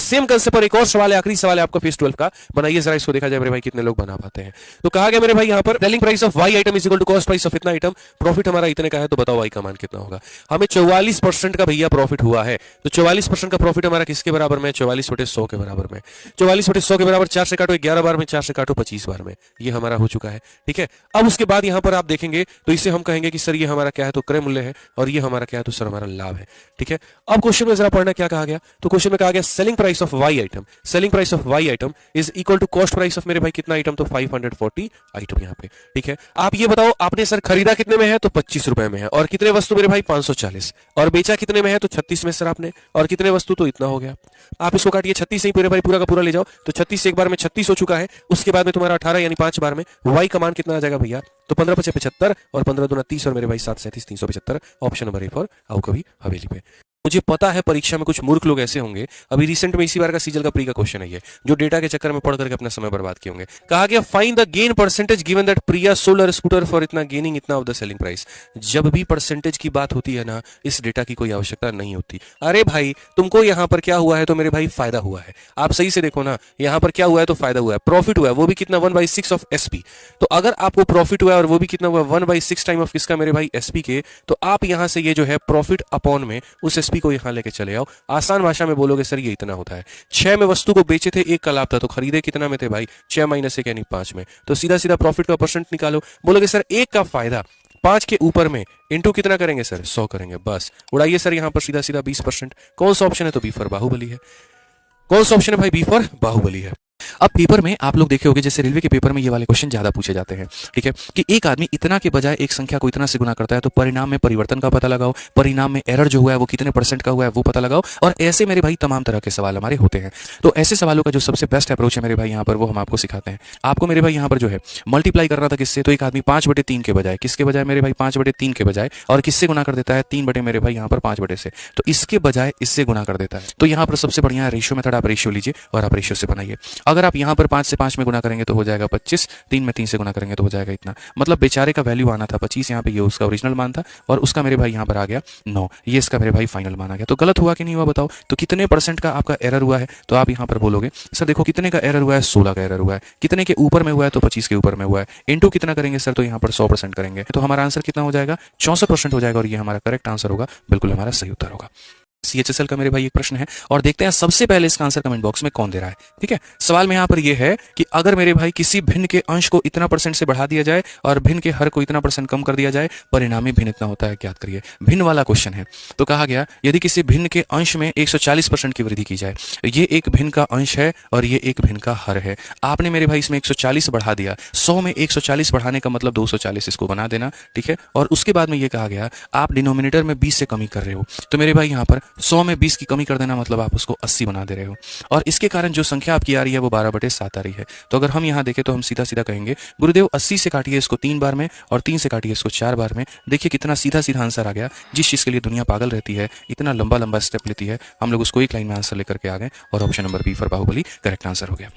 Same concept पर एक और सवाल है, आखिरी सवाल है आपका फेज 12 का। बनाइए जरा इसको, देखा जाए मेरे भाई कितने लोग बना पाते हैं। तो कहा गया मेरे भाई यहाँ पर selling price of Y item is equal to cost price of इतना आइटम, प्रॉफिट हमारा इतने का है, तो बताओ वाई का मान कितना होगा। हमें 44% का भैया प्रॉफिट हुआ है, तो 44% का प्रॉफिट हमारा किसके बराबर में, 44/100 के बराबर में। 44/100 के बराबर 4 से काटो 11 बार में, 4 से काटो 25 बार में, ये हमारा हो चुका है। ठीक है, अब उसके बाद यहां पर आप देखेंगे तो इसे हम कहेंगे कि सर ये हमारा क्या है, तो क्रय मूल्य है, और ये हमारा क्या है, तो सर हमारा लाभ है। ठीक है, अब क्वेश्चन में जरा पढ़ना क्या कहा गया। तो क्वेश्चन में कहा गया selling price of Y item, selling price of Y item is equal to cost price of मेरे भाई कितना आइटम, तो 540 आइटम यहाँ पे। ठीक है, आप ये बताओ आपने सर खरीदा कितने में है, तो 25 रुपए में है, और कितने वस्तु मेरे भाई 540, और बेचा कितने में है, तो 36 में सर आपने, और कितने वस्तु, तो इतना हो गया। आप इसको काटिए 36 से ही मेरे भाई पूरा का पूरा ले जाओ, तो 36 से एक बार में 36 हो चुका है, उसके बाद में तुम्हारा 18 यानी 5 बार में वाई का मान कितना आ जाएगा भैया, तो 15×5 = 75 और 15×2 = 30 और मेरे भाई 7×37 = 375। ऑप्शन नंबर ए फॉर आओ कभी हवेली पे। मुझे पता है परीक्षा में कुछ मूर्ख लोग ऐसे होंगे, अभी रिसेंट में इसी बार का सीजल का प्री का क्वेश्चन है ये, जो डेटा के चक्कर में पढ़ करके अपना समय बर्बाद किए होंगे। कहा गया find the gain percentage given that Priya sold her scooter for इतना गेनिंग इतना ऑफ द सेलिंग प्राइस। जब भी परसेंटेज की बात होती है ना, इस डेटा की कोई आवश्यकता नहीं होती। अरे भाई तुमको यहाँ पर क्या हुआ है, तो मेरे भाई फायदा हुआ है। आप सही से देखो ना, यहाँ पर क्या हुआ है, तो फायदा हुआ है, प्रॉफिट हुआ है, वो भी कितना 1/6 ऑफ एसपी। तो अगर आपको प्रॉफिट हुआ है और वो भी कितना हुआ 1/6 टाइम ऑफ किसका, मेरे भाई एसपी के, तो आप यहाँ से ये जो है प्रॉफिट अपॉन में उस एसपी को यहाँ लेके चले आओ। आसान भाषा में बोलोगे सर ये इतना होता है। 6 में वस्तु को बेचे थे, 1 का लाभ था, तो खरीदे कितना में थे भाई, 6 - 1 यानी 5 में, तो सीधा सीधा प्रॉफिट का परसेंट निकालो। बोलोगे सर 1 का फायदा 5 के ऊपर में इंटू कितना करेंगे सर, 100 करेंगे, बस उड़ाइए सर यहाँ पर सीधा सीधा 20%। कौन सा ऑप्शन है, तो बी फॉर बाहुबली है। कौन सा ऑप्शन है भाई, बी फॉर बाहुबली है। अब पेपर में आप लोग देखे होंगे, जैसे रेलवे के पेपर में ये वाले क्वेश्चन ज्यादा पूछे जाते हैं। ठीक है, कि एक आदमी इतना के बजाय एक संख्या को इतना से गुना करता है, तो परिणाम में परिवर्तन का पता लगाओ, परिणाम में एरर जो हुआ है वो कितने % का हुआ है वो पता लगाओ, और ऐसे मेरे भाई तमाम तरह के सवाल हमारे होते हैं। तो ऐसे सवालों का जो सबसे बेस्ट अप्रोच है मेरे भाई यहाँ पर, वो हम आपको सिखाते हैं। आपको मेरे भाई यहाँ पर जो है मल्टीप्लाई करना था किससे, तो एक आदमी 5/3 के बजाय, किसके बजाय मेरे भाई 5/3 के बजाय, और किससे गुना कर देता है 3 मेरे भाई यहाँ पर 5 से, तो इसके बजाय इससे गुना कर देता है। तो यहाँ पर सबसे बढ़िया रेशियो मेथड, आप रेशियो लीजिए और आप रेशियो से बनाइए। अगर आप यहाँ पर 5 से 5 में गुना करेंगे तो हो जाएगा 25, 3 में 3 से गुना करेंगे तो हो जाएगा इतना। मतलब बेचारे का वैल्यू आना था 25, यहाँ पे ये उसका ओरिजिनल मान था, और उसका मेरे भाई यहाँ पर आ गया 9, ये इसका मेरे भाई फाइनल मान आ गया। तो गलत हुआ कि नहीं हुआ बताओ, तो कितने % का आपका एरर हुआ है, तो आप यहाँ पर बोलोगे सर देखो कितने का एरर हुआ है, 16 का एरर हुआ है। कितने के ऊपर में हुआ है, तो 25 के ऊपर में हुआ है। इंटू कितना करेंगे सर, तो यहाँ पर 100% करेंगे, तो हमारा आंसर कितना हो जाएगा, 64% हो जाएगा, और ये हमारा करेक्ट आंसर होगा, बिल्कुल हमारा सही उत्तर होगा। CHSL का मेरे भाई एक प्रश्न है, और देखते हैं सबसे पहले इसका आंसर कमेंट बॉक्स में कौन दे रहा है। ठीक है, सवाल में यहाँ पर यह है कि अगर मेरे भाई किसी भिन्न के अंश को इतना % से बढ़ा दिया जाए और भिन्न के हर को इतना % कम कर दिया जाए, परिणामी भिन्न इतना होता है, ज्ञात करिए। भिन्न वाला क्वेश्चन है, तो कहा गया यदि किसी भिन्न के अंश में 140% की वृद्धि की जाए, ये एक भिन्न का अंश है और ये एक भिन्न का हर है। आपने मेरे भाई इसमें 140 बढ़ा दिया, 100 में 140 बढ़ाने का मतलब 240 इसको बना देना। ठीक है, और उसके बाद में ये कहा गया आप डिनोमिनेटर में 20 से कमी कर रहे हो, तो मेरे भाई यहाँ पर 100 में 20 की कमी कर देना मतलब आप उसको 80 बना दे रहे हो, और इसके कारण जो संख्या आपकी आ रही है वो 12/7 आ रही है। तो अगर हम यहाँ देखें तो हम सीधा सीधा कहेंगे गुरुदेव 80 से काटिए इसको 3 बार में, और 3 से काटिए इसको 4 बार में। देखिए कितना सीधा सीधा आंसर आ गया। जिस चीज के लिए दुनिया पागल रहती है, इतना लंबा लंबा स्टेप लेती है, हम लोग उसको एक लाइन में आंसर लेकर के आ गए, और option number B for Baahubali correct answer हो गया।